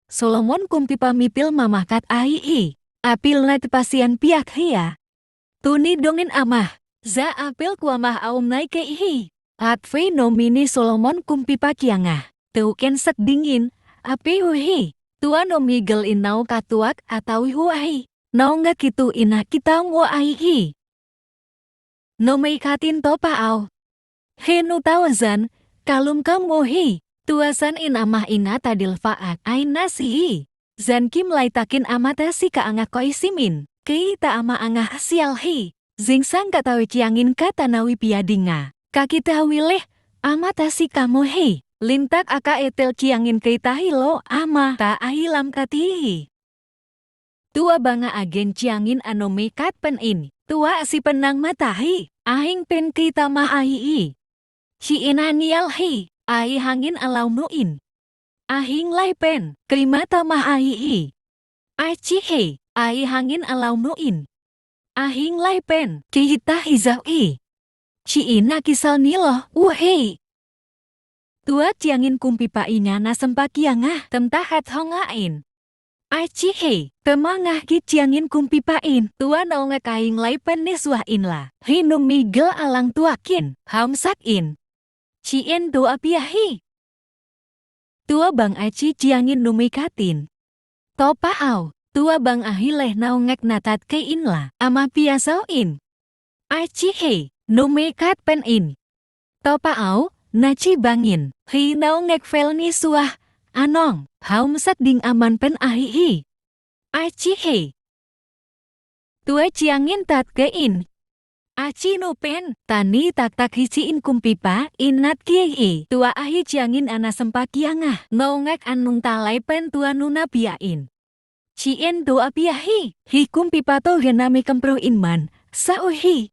Solomon kumpipa mipil mamakat ai. Apil na pasian piak hiya. Tuni dongin amah. Za apil kuamah aum nai ke ihi. At fe nomini Solomon kumpipa kiangah. Teuken sek dingin. Api huhi. Tua nomigel inau katuak atau huahi. Nau nga kitu ina kita nguaihi. Nomay katin topa au. Henu tawazan. Kalum kamuhi. Tuasan in amah ina tadil faat ay nasihi. Zan kim lay takin amata si kaangak ko isimin. Kei ta ama angah sialhi. Zingsang katawi ciangin katanawi piadinga. Kakita wileh amata si kamuhi. Lintak aka etel ciangin kei tahilo ama ta ahilam katihi. Tua banga agen ciangin anome kat pen in. Tua si penang matahi. Ahing pen kita mahai. Si inanialhi. Ai hangin alau nuin. Ahing lai pen, krimata mahai. Ai cihe, ai hangin alau nuin. Ahing lai pen, kihita hizau i. Ciina kisal nilo, uhe. Tua ciangin kumpipa inyana sempakiangah temtahat hongain. Ai cihe, temangah ki ciangin kumpipain. Tua naunga kahing lai pen niswain la. Hinum migel alang tuakin, hamsakin. Cien doa piahi. Tua bang aci ciangin numikatin. Topa au, tua bang ahileh naungek natat kein la, ama piasauin. Aci he, numikat pen in. Topa au, naci bangin, hi naungek felni suah, anong, haumsak ding aman pen ahihi. Aci he. Tua ciangin tat kein. Aci no pen, tani tak hiciin kumpipa, inat kiei. Tua ahi ciangin ana sempakiangah, naungek anung talai pen tua nuna piain. Cien doa piahi, hi kumpipa to genami kempro inman, sauhi.